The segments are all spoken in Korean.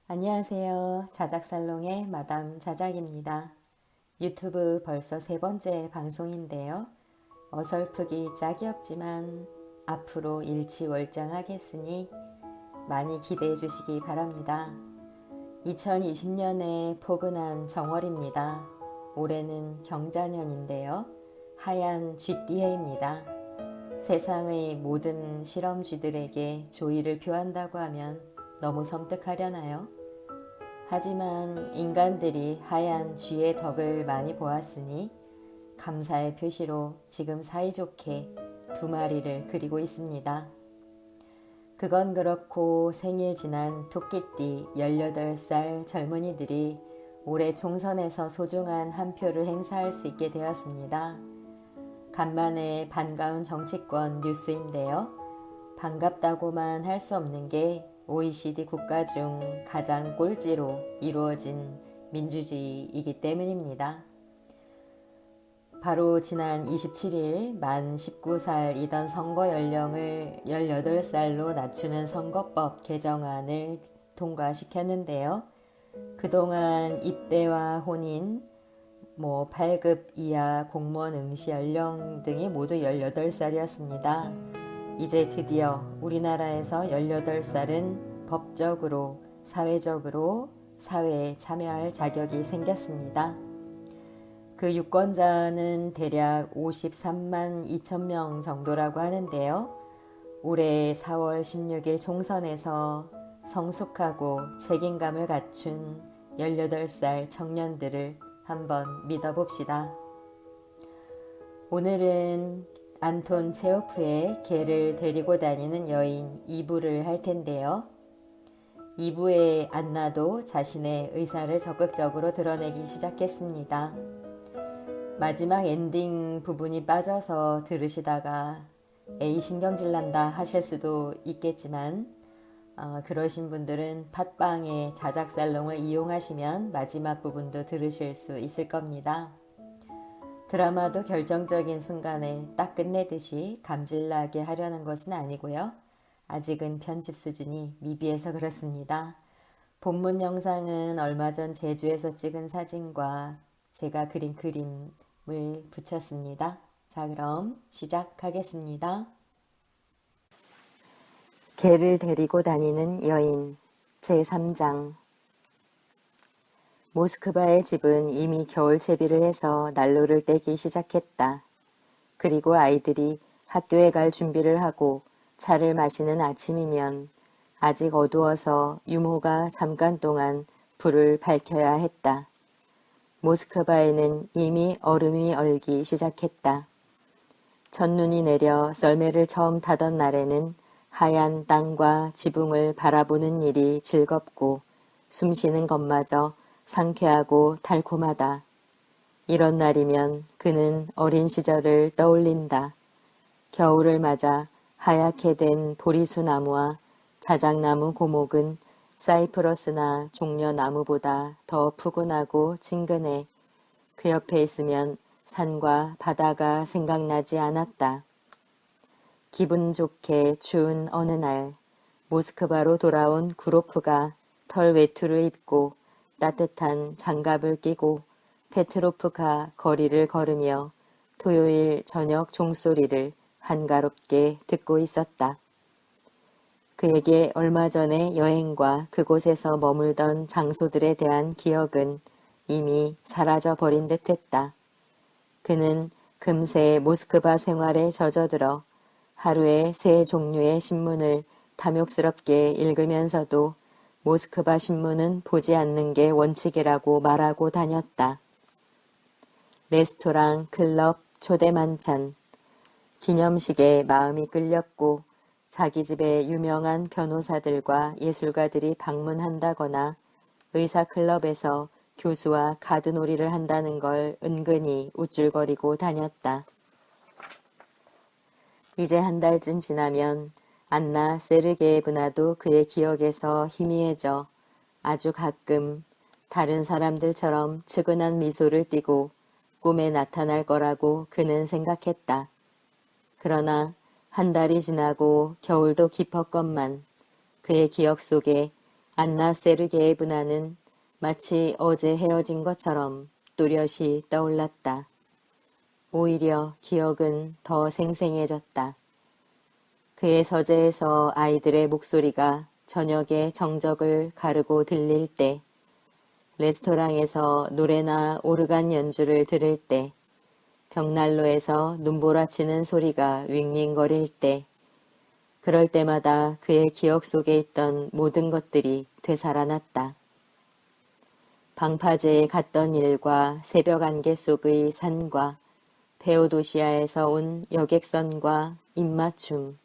안녕하세요. 자작살롱의 마담 자작입니다. 유튜브 벌써 세 번째 방송인데요. 어설프기 짝이 없지만 앞으로 일치월장하겠으니 많이 기대해 주시기 바랍니다. 2020년의 포근한 정월입니다. 올해는 경자년인데요. 하얀 쥐띠해입니다. 세상의 모든 실험쥐들에게 조의를 표한다고 하면 너무 섬뜩하려나요? 하지만 인간들이 하얀 쥐의 덕을 많이 보았으니 감사의 표시로 지금 사이좋게 두 마리를 그리고 있습니다. 그건 그렇고 생일 지난 토끼띠 18살 젊은이들이 올해 총선에서 소중한 한 표를 행사할 수 있게 되었습니다. 간만에 반가운 정치권 뉴스인데요. 반갑다고만 할 수 없는 게 OECD 국가 중 가장 꼴찌로 이루어진 민주주의이기 때문입니다. 바로 지난 27일 만 19살이던 선거 연령을 18살로 낮추는 선거법 개정안을 통과시켰는데요. 그동안 입대와 혼인, 8급 이하 공무원 응시 연령 등이 모두 18살이었습니다. 이제 드디어 우리나라에서 18살은 법적으로, 사회적으로 사회에 참여할 자격이 생겼습니다. 그 유권자는 대략 53만 2천 명 정도라고 하는데요. 올해 4월 16일 총선에서 성숙하고 책임감을 갖춘 18살 청년들을 한번 믿어봅시다. 오늘은 안톤 체호프의 개를 데리고 다니는 여인 2부를 할 텐데요. 2부의 안나도 자신의 의사를 적극적으로 드러내기 시작했습니다. 마지막 엔딩 부분이 빠져서 들으시다가 에이 신경질 난다 하실 수도 있겠지만 그러신 분들은 팟빵의 자작살롱을 이용하시면 마지막 부분도 들으실 수 있을 겁니다. 드라마도 결정적인 순간에 딱 끝내듯이 감질나게 하려는 것은 아니고요. 아직은 편집 수준이 미비해서 그렇습니다. 본문 영상은 얼마 전 제주에서 찍은 사진과 제가 그린 그림을 붙였습니다. 자, 그럼 시작하겠습니다. 개를 데리고 다니는 여인 제3장. 모스크바의 집은 이미 겨울 채비를 해서 난로를 떼기 시작했다. 그리고 아이들이 학교에 갈 준비를 하고 차를 마시는 아침이면 아직 어두워서 유모가 잠깐 동안 불을 밝혀야 했다. 모스크바에는 이미 얼음이 얼기 시작했다. 첫눈이 내려 썰매를 처음 타던 날에는 하얀 땅과 지붕을 바라보는 일이 즐겁고 숨쉬는 것마저 상쾌하고 달콤하다. 이런 날이면 그는 어린 시절을 떠올린다. 겨울을 맞아 하얗게 된 보리수 나무와 자작나무 고목은 사이프러스나 종려나무보다 더 푸근하고 친근해 그 옆에 있으면 산과 바다가 생각나지 않았다. 기분 좋게 추운 어느 날 모스크바로 돌아온 구로프가 털 외투를 입고 따뜻한 장갑을 끼고 페트로프카 거리를 걸으며 토요일 저녁 종소리를 한가롭게 듣고 있었다. 그에게 얼마 전에 여행과 그곳에서 머물던 장소들에 대한 기억은 이미 사라져 버린 듯했다. 그는 금세 모스크바 생활에 젖어들어 하루에 3종류의 신문을 탐욕스럽게 읽으면서도 모스크바 신문은 보지 않는 게 원칙이라고 말하고 다녔다. 레스토랑, 클럽, 초대 만찬, 기념식에 마음이 끌렸고 자기 집에 유명한 변호사들과 예술가들이 방문한다거나 의사클럽에서 교수와 카드놀이를 한다는 걸 은근히 우쭐거리고 다녔다. 이제 한 달쯤 지나면 안나 세르게예브나도 그의 기억에서 희미해져 아주 가끔 다른 사람들처럼 측은한 미소를 띠고 꿈에 나타날 거라고 그는 생각했다. 그러나 한 달이 지나고 겨울도 깊었건만 그의 기억 속에 안나 세르게예브나는 마치 어제 헤어진 것처럼 또렷이 떠올랐다. 오히려 기억은 더 생생해졌다. 그의 서재에서 아이들의 목소리가 저녁의 정적을 가르고 들릴 때, 레스토랑에서 노래나 오르간 연주를 들을 때, 벽난로에서 눈보라치는 소리가 윙윙거릴 때, 그럴 때마다 그의 기억 속에 있던 모든 것들이 되살아났다. 방파제에 갔던 일과 새벽 안개 속의 산과 페오도시아에서 온 여객선과 입맞춤.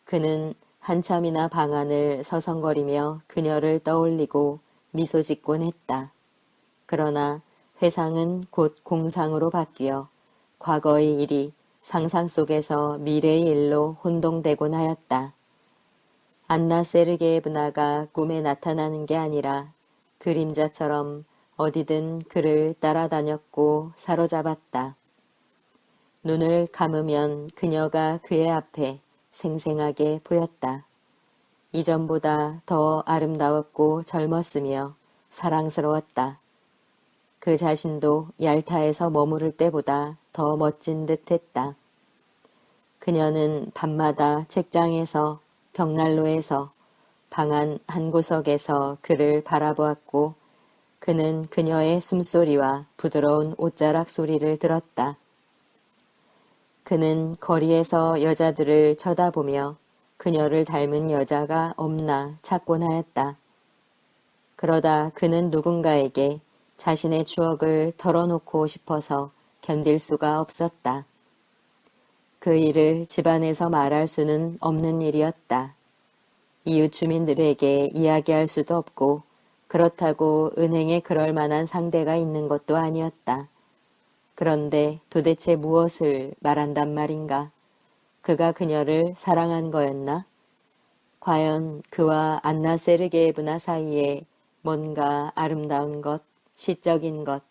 그는 한참이나 방 안을 서성거리며 그녀를 떠올리고 미소 짓곤 했다. 그러나 회상은 곧 공상으로 바뀌어 과거의 일이 상상 속에서 미래의 일로 혼동되곤 하였다. 안나 세르게예브나가 꿈에 나타나는 게 아니라 그림자처럼 어디든 그를 따라다녔고 사로잡았다. 눈을 감으면 그녀가 그의 앞에 생생하게 보였다. 이전보다 더 아름다웠고 젊었으며 사랑스러웠다. 그 자신도 얄타에서 머무를 때보다 더 멋진 듯했다. 그녀는 밤마다 책장에서, 벽난로에서, 방 안 한 구석에서 그를 바라보았고 그는 그녀의 숨소리와 부드러운 옷자락 소리를 들었다. 그는 거리에서 여자들을 쳐다보며 그녀를 닮은 여자가 없나 찾곤 하였다. 그러다 그는 누군가에게 자신의 추억을 털어놓고 싶어서 견딜 수가 없었다. 그 일을 집안에서 말할 수는 없는 일이었다. 이웃 주민들에게 이야기할 수도 없고 그렇다고 은행에 그럴 만한 상대가 있는 것도 아니었다. 그런데 도대체 무엇을 말한단 말인가? 그가 그녀를 사랑한 거였나? 과연 그와 안나 세르게예브나 사이에 뭔가 아름다운 것, 시적인 것,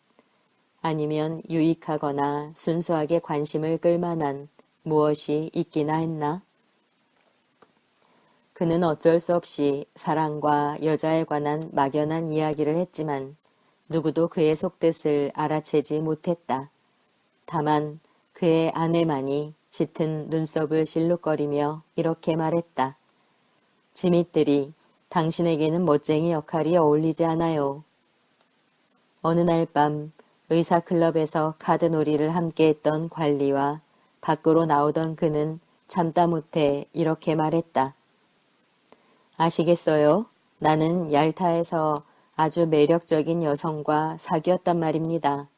아니면 유익하거나 순수하게 관심을 끌만한 무엇이 있기나 했나? 그는 어쩔 수 없이 사랑과 여자에 관한 막연한 이야기를 했지만 누구도 그의 속뜻을 알아채지 못했다. 다만 그의 아내만이 짙은 눈썹을 실룩거리며 이렇게 말했다. 지밋들이 당신에게는 멋쟁이 역할이 어울리지 않아요. 어느 날 밤 의사클럽에서 카드놀이를 함께했던 관리와 밖으로 나오던 그는 참다 못해 이렇게 말했다. 아시겠어요? 나는 얄타에서 아주 매력적인 여성과 사귀었단 말입니다.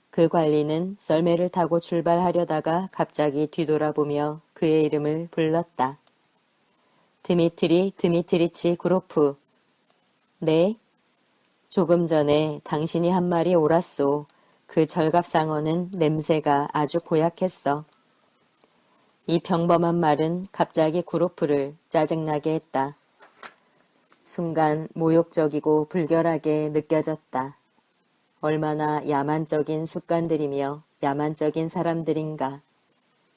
그 관리는 썰매를 타고 출발하려다가 갑자기 뒤돌아보며 그의 이름을 불렀다. 드미트리 드미트리치 구로프. 네? 조금 전에 당신이 한 말이 옳았소. 그 절갑상어는 냄새가 아주 고약했어. 이 평범한 말은 갑자기 구로프를 짜증나게 했다. 순간 모욕적이고 불결하게 느껴졌다. 얼마나 야만적인 습관들이며 야만적인 사람들인가.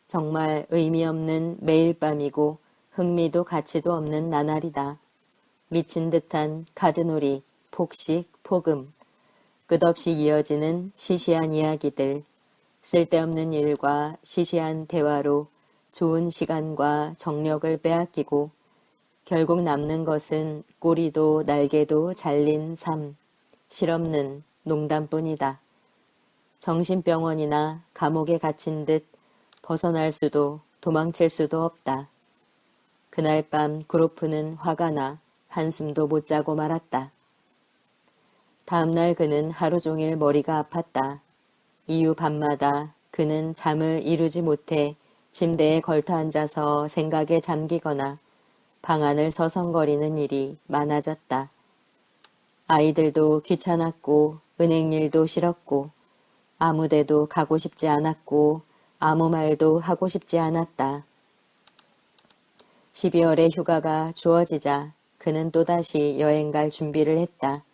정말 의미 없는 매일 밤이고 흥미도 가치도 없는 나날이다. 미친 듯한 카드놀이, 폭식, 폭음, 끝없이 이어지는 시시한 이야기들, 쓸데없는 일과 시시한 대화로 좋은 시간과 정력을 빼앗기고 결국 남는 것은 꼬리도 날개도 잘린 삶, 실없는 농담뿐이다. 정신병원이나 감옥에 갇힌 듯 벗어날 수도 도망칠 수도 없다. 그날 밤 구로프는 화가 나 한숨도 못 자고 말았다. 다음날 그는 하루 종일 머리가 아팠다. 이후 밤마다 그는 잠을 이루지 못해 침대에 걸터 앉아서 생각에 잠기거나 방 안을 서성거리는 일이 많아졌다. 아이들도 귀찮았고 은행 일도 싫었고 아무 데도 가고 싶지 않았고 아무 말도 하고 싶지 않았다. 12월에 휴가가 주어지자 그는 또다시 여행 갈 준비를 했다.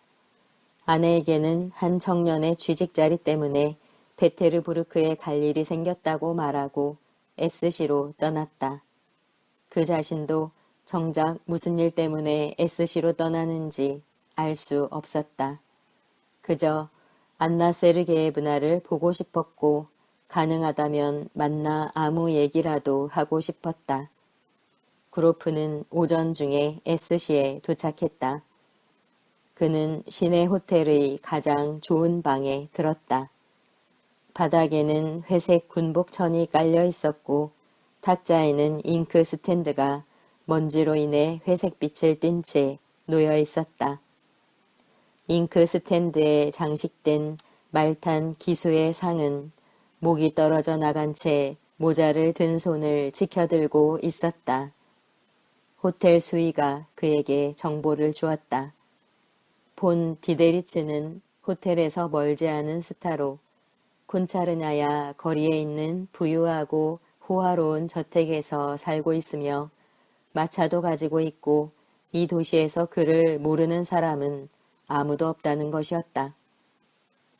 아내에게는 한 청년의 취직자리 때문에 페테르부르크에 갈 일이 생겼다고 말하고 SC로 떠났다. 그 자신도 정작 무슨 일 때문에 SC로 떠나는지 알 수 없었다. 그저 안나 세르게예브나를 보고 싶었고 가능하다면 만나 아무 얘기라도 하고 싶었다. 그로프는 오전 중에 SC에 도착했다. 그는 시내 호텔의 가장 좋은 방에 들었다. 바닥에는 회색 군복천이 깔려 있었고 탁자에는 잉크 스탠드가 먼지로 인해 회색빛을 띤 채 놓여 있었다. 잉크 스탠드에 장식된 말탄 기수의 상은 목이 떨어져 나간 채 모자를 든 손을 지켜들고 있었다. 호텔 수위가 그에게 정보를 주었다. 본 디데리츠는 호텔에서 멀지 않은 스타로 콘차르나야 거리에 있는 부유하고 호화로운 저택에서 살고 있으며 마차도 가지고 있고 이 도시에서 그를 모르는 사람은 아무도 없다는 것이었다.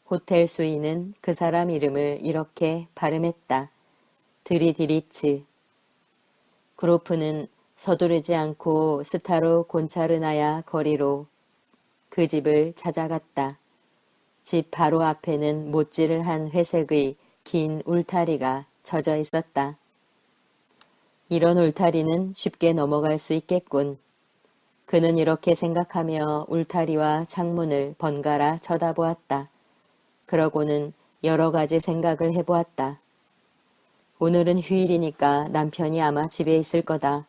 호텔 수인은 그 사람 이름을 이렇게 발음했다. 드리디리츠. 그로프는 서두르지 않고 스타로 곤차르나야 거리로 그 집을 찾아갔다. 집 바로 앞에는 못질을 한 회색의 긴 울타리가 젖어 있었다. 이런 울타리는 쉽게 넘어갈 수 있겠군. 그는 이렇게 생각하며 울타리와 창문을 번갈아 쳐다보았다. 그러고는 여러 가지 생각을 해보았다. 오늘은 휴일이니까 남편이 아마 집에 있을 거다.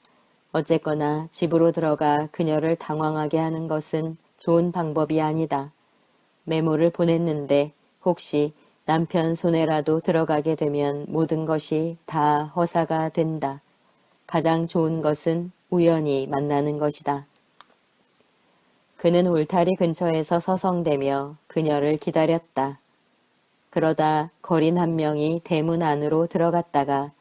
어쨌거나 집으로 들어가 그녀를 당황하게 하는 것은 좋은 방법이 아니다. 메모를 보냈는데 혹시 남편 손에라도 들어가게 되면 모든 것이 다 허사가 된다. 가장 좋은 것은 우연히 만나는 것이다. 그는 울타리 근처에서 서성대며 그녀를 기다렸다. 그러다 거린 한 명이 대문 안으로 들어갔다가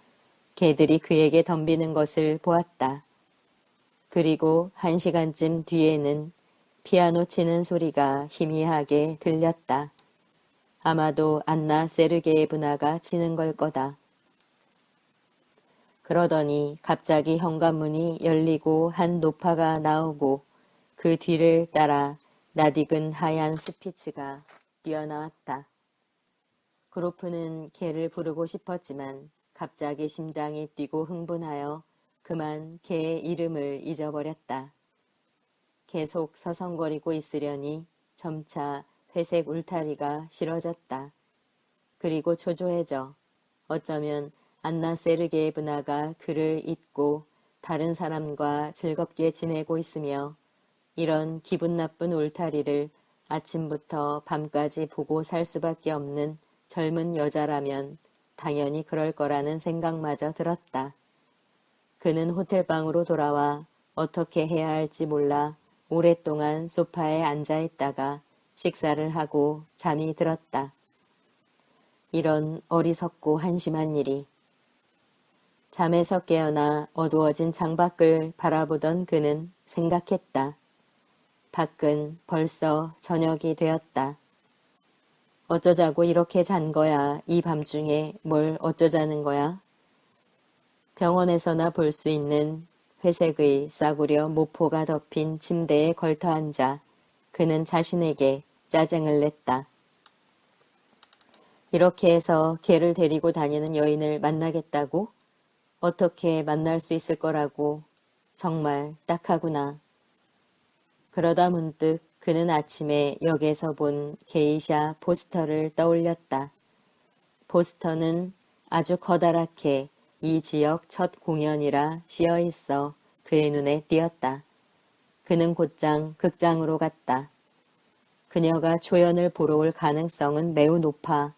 개들이 그에게 덤비는 것을 보았다. 그리고 1시간쯤 뒤에는 피아노 치는 소리가 희미하게 들렸다. 아마도 안나 세르게예브나가 치는 걸 거다. 그러더니 갑자기 현관문이 열리고 한 노파가 나오고 그 뒤를 따라 낯익은 하얀 스피츠가 뛰어나왔다. 그로프는 개를 부르고 싶었지만 갑자기 심장이 뛰고 흥분하여 그만 개의 이름을 잊어버렸다. 계속 서성거리고 있으려니 점차 회색 울타리가 싫어졌다. 그리고 초조해져 어쩌면 안나 세르게예브나가 그를 잊고 다른 사람과 즐겁게 지내고 있으며 이런 기분 나쁜 울타리를 아침부터 밤까지 보고 살 수밖에 없는 젊은 여자라면 당연히 그럴 거라는 생각마저 들었다. 그는 호텔방으로 돌아와 어떻게 해야 할지 몰라 오랫동안 소파에 앉아 있다가 식사를 하고 잠이 들었다. 이런 어리석고 한심한 일이. 잠에서 깨어나 어두워진 창밖을 바라보던 그는 생각했다. 밖은 벌써 저녁이 되었다. 어쩌자고 이렇게 잔 거야. 이 밤중에 뭘 어쩌자는 거야. 병원에서나 볼 수 있는 회색의 싸구려 모포가 덮인 침대에 걸터 앉아 그는 자신에게 짜증을 냈다. 이렇게 해서 개를 데리고 다니는 여인을 만나겠다고? 어떻게 만날 수 있을 거라고. 정말 딱하구나. 그러다 문득 그는 아침에 역에서 본 게이샤 포스터를 떠올렸다. 포스터는 아주 커다랗게 이 지역 첫 공연이라 씌어 있어 그의 눈에 띄었다. 그는 곧장 극장으로 갔다. 그녀가 초연을 보러 올 가능성은 매우 높아.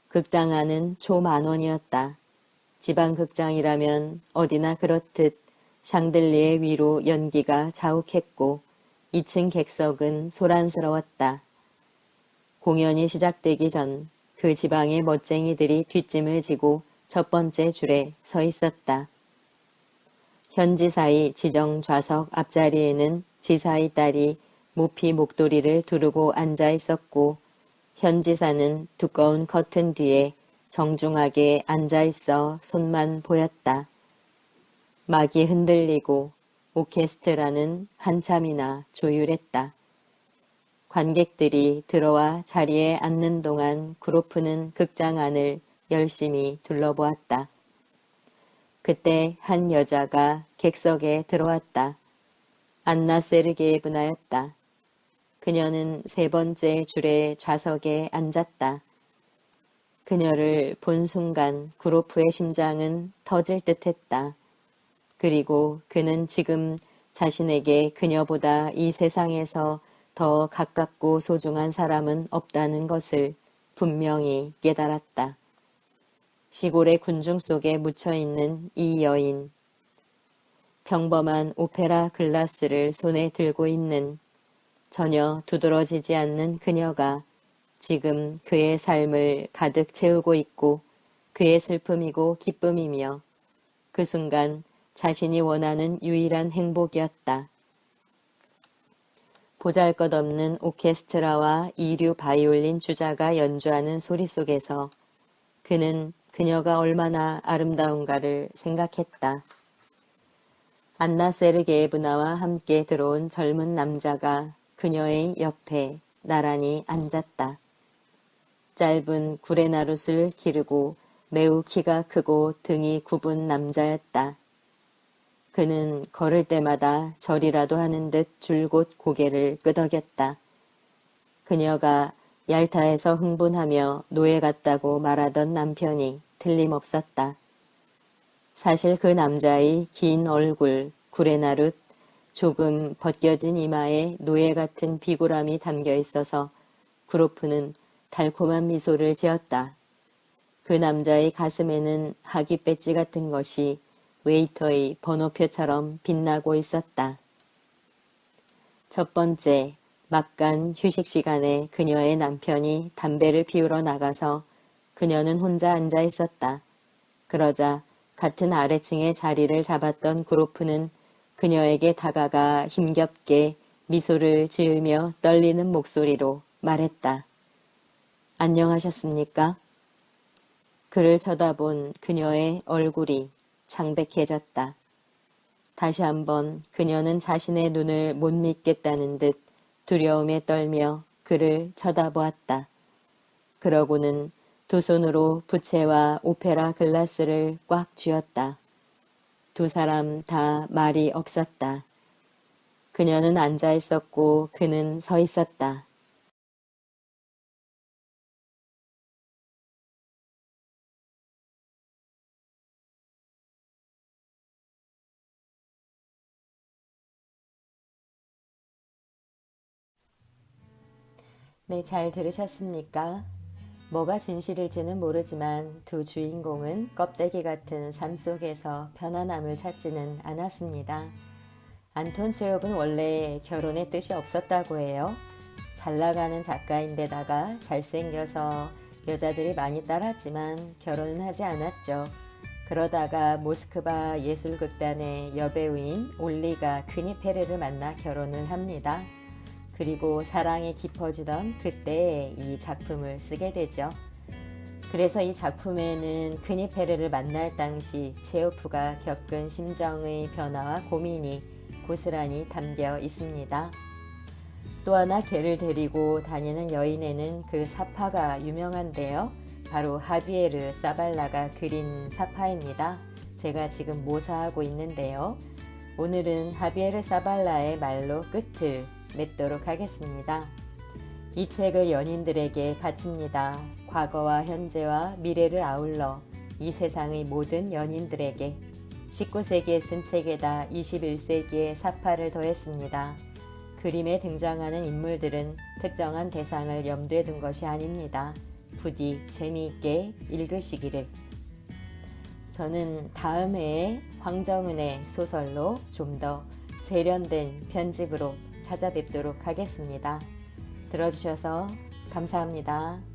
극장 안은 초10,000원이었다. 지방극장이라면 어디나 그렇듯 샹들리에 위로 연기가 자욱했고 2층 객석은 소란스러웠다. 공연이 시작되기 전 그 지방의 멋쟁이들이 뒷짐을 지고 첫 번째 줄에 서 있었다. 현 지사의 지정 좌석 앞자리에는 지사의 딸이 모피 목도리를 두르고 앉아 있었고 현 지사는 두꺼운 커튼 뒤에 정중하게 앉아 있어 손만 보였다. 막이 흔들리고 오케스트라는 한참이나 조율했다. 관객들이 들어와 자리에 앉는 동안 그로프는 극장 안을 열심히 둘러보았다. 그때 한 여자가 객석에 들어왔다. 안나 세르게예브나였다. 그녀는 세 번째 줄의 좌석에 앉았다. 그녀를 본 순간 그로프의 심장은 터질 듯했다. 그리고 그는 지금 자신에게 그녀보다 이 세상에서 더 가깝고 소중한 사람은 없다는 것을 분명히 깨달았다. 시골의 군중 속에 묻혀있는 이 여인, 평범한 오페라 글라스를 손에 들고 있는 전혀 두드러지지 않는 그녀가 지금 그의 삶을 가득 채우고 있고 그의 슬픔이고 기쁨이며 그 순간 자신이 원하는 유일한 행복이었다. 보잘것없는 오케스트라와 이류 바이올린 주자가 연주하는 소리 속에서 그는 그녀가 얼마나 아름다운가를 생각했다. 안나 세르게예브나와 함께 들어온 젊은 남자가 그녀의 옆에 나란히 앉았다. 짧은 구레나룻을 기르고 매우 키가 크고 등이 굽은 남자였다. 그는 걸을 때마다 절이라도 하는 듯 줄곧 고개를 끄덕였다. 그녀가 얄타에서 흥분하며 노예 같다고 말하던 남편이 틀림없었다. 사실 그 남자의 긴 얼굴, 구레나룻, 조금 벗겨진 이마에 노예 같은 비굴함이 담겨 있어서 그로프는 달콤한 미소를 지었다. 그 남자의 가슴에는 하기 배지 같은 것이 웨이터의 번호표처럼 빛나고 있었다. 첫 번째, 막간 휴식 시간에 그녀의 남편이 담배를 피우러 나가서 그녀는 혼자 앉아 있었다. 그러자 같은 아래층의 자리를 잡았던 그로프는 그녀에게 다가가 힘겹게 미소를 지으며 떨리는 목소리로 말했다. 안녕하셨습니까? 그를 쳐다본 그녀의 얼굴이 창백해졌다. 다시 한번 그녀는 자신의 눈을 못 믿겠다는 듯 두려움에 떨며 그를 쳐다보았다. 그러고는 두 손으로 부채와 오페라 글라스를 꽉 쥐었다. 두 사람 다 말이 없었다. 그녀는 앉아 있었고 그는 서 있었다. 네, 잘 들으셨습니까? 뭐가 진실일지는 모르지만 두 주인공은 껍데기 같은 삶 속에서 편안함을 찾지는 않았습니다. 안톤 체홉은 원래 결혼의 뜻이 없었다고 해요. 잘 나가는 작가인데다가 잘생겨서 여자들이 많이 따랐지만 결혼은 하지 않았죠. 그러다가 모스크바 예술극단의 여배우인 올리가 크니페르를 만나 결혼을 합니다. 그리고 사랑이 깊어지던 그때 이 작품을 쓰게 되죠. 그래서 이 작품에는 크니페르를 만날 당시 체호프가 겪은 심정의 변화와 고민이 고스란히 담겨 있습니다. 또 하나 걔를 데리고 다니는 여인에는 그 사파가 유명한데요. 바로 하비에르 사발라가 그린 사파입니다. 제가 지금 모사하고 있는데요. 오늘은 하비에르 사발라의 말로 끝을 맺도록 하겠습니다. 이 책을 연인들에게 바칩니다. 과거와 현재와 미래를 아울러 이 세상의 모든 연인들에게 19세기에 쓴 책에다 21세기의 사파를 더했습니다. 그림에 등장하는 인물들은 특정한 대상을 염두에 둔 것이 아닙니다. 부디 재미있게 읽으시기를. 저는 다음 회에 황정은의 소설로 좀 더 세련된 편집으로 찾아뵙도록 하겠습니다. 들어주셔서 감사합니다.